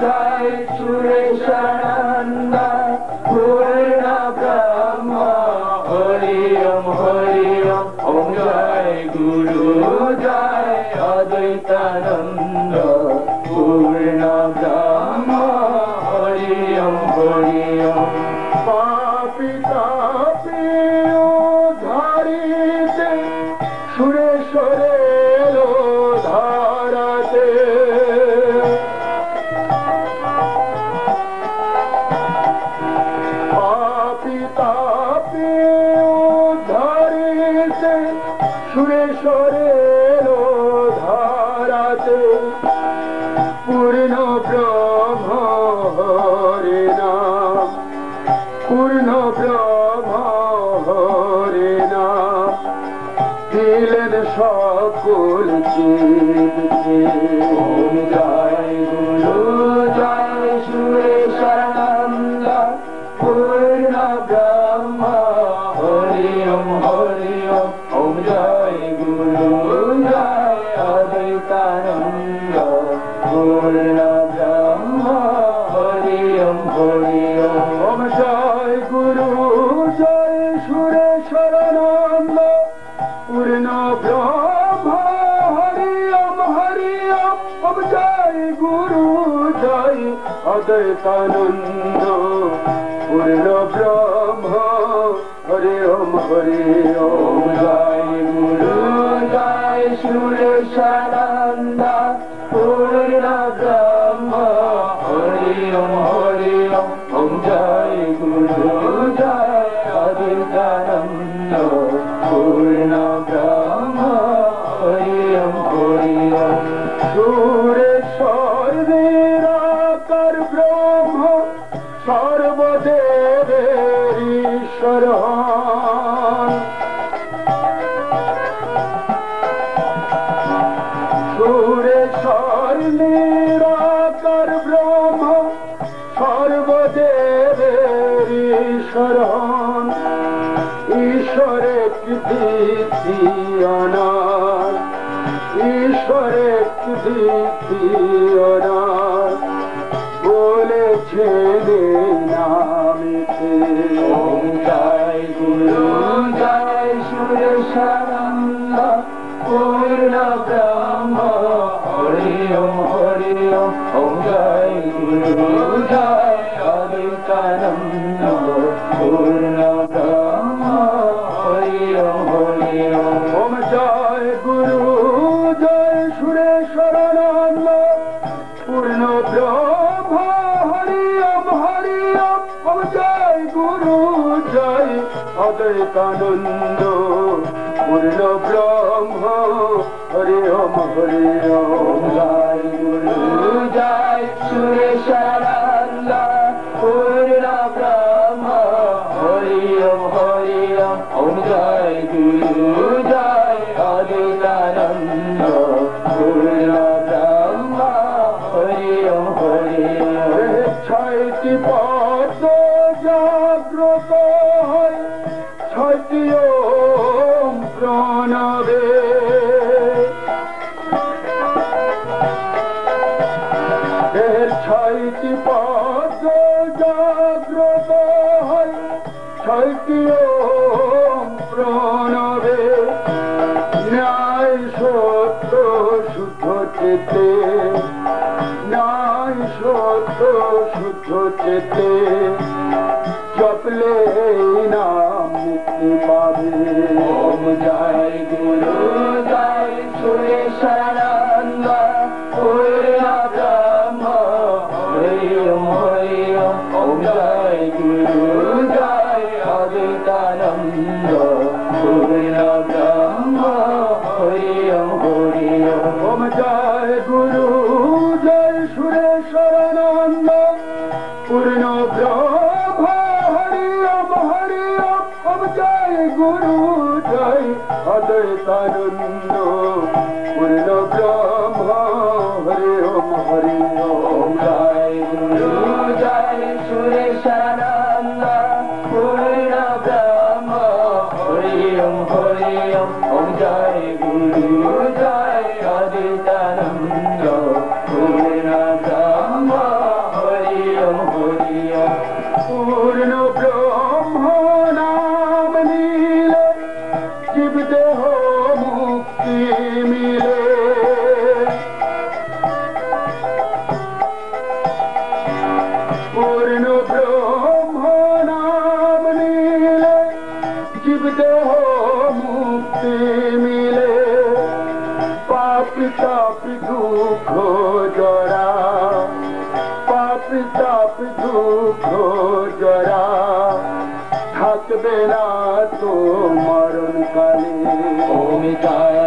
जय सुरेशानंद पूर्ण ब्रह्म हरि ओम ओम जय गुरु जय अद्वैतानंद पूर्ण ब्रह्म हरि ओम पापी तापी धारिते सुरेश्वरे लो धारते पापी तापी धारिते सुरेश्वरे लो धारते पूर्ण ब्रह्म हरि नाम पूर्ण ब्रह्म हरि नाम दिलेन सकल जीवके ओम जय गुरु जय सुरेशानंद पूर्ण ब्रह्म हरि ओम ओम जय गुरु जय अद्वैतानंद पूर्ण ब्रह्म हरि ओम ओम जय गुरु जय सुरेशानंद पूर्ण ब्रह्म हरि ओम ओम जय गुरु जय अद्वैतानंद पूर्ण ब्रह्म हरि ओम जय गुरु जय सुरेशानंद पूर्ण ब्रह्म हरि ओम ओम जय गुरु जय अद्वैतानंद पूर्ण ब्रह्म हरि ओम सुरेश्वर निराकार ब्रह्म सर्वदेवेर ईश्वर सुरेश्वर निराकार ब्रह्म सर्वदेवेर ईश्वर ईश्वर कीर्ति अनार ईश्वर कीर्ति अनार बोले छेदे नामिते ओम जय गुरु जय सुरेशानंद पूर्ण ब्रह्म हरि ओम ओम जय गुरु जय अद्वैतानंद पूर्ण ब्रह्म हरि ओम ओम जय गुरु जय सुरेशानंद पूर्ण ब्रह्म हरि ओम ओम जय गुरु जय अद्वैतानंद पूर्ण ब्रह्म हरि ओम जय गुरु जय सुरेशानंद पूर्ण ब्रह्म हरि ओम ओम जय गुरु जय अद्वैतानंद पूर्ण ब्रह्म हरि ओम छयटी पद जाग्रत হয় ছয়টি ওম প্রণবে ছয়টি পদ জাগ্রত হয় ছয়টি ওম প্রণবে ন্যায় সত্য শুদ্ধ চেতে ন্যায় সত্য শুদ্ধ চেতে জপলে নাম মুক্তি পাবে ওম জয় গুরু জয় সুরেশানন্দ পূর্ণ ব্রহ্ম হরি ওম ওম জয় গুরু জয় অদ্বৈতানন্দ পূর্ণ ব্রহ্ম হরি ওম ওম জয় গুরু জয় সুরেশানন্দ পূর্ণ ব্রহ্ম হরি ওম ওম জয় গুরু জয় অদ্বৈতানন্দ পূর্ণ ব্রহ্ম হরি ওম জয় গুরু জয় সুরেশানন্দ পূর্ণ ব্রহ্ম হরি ওম ওম জয় গুরু জয় অদ্বৈতানন্দ পূর্ণ ব্রহ্ম পাপ তাপ দুঃখ জরা, পাপ তাপ দুঃখ জরা থাকবে না তো মরণ কালে। ওম জয়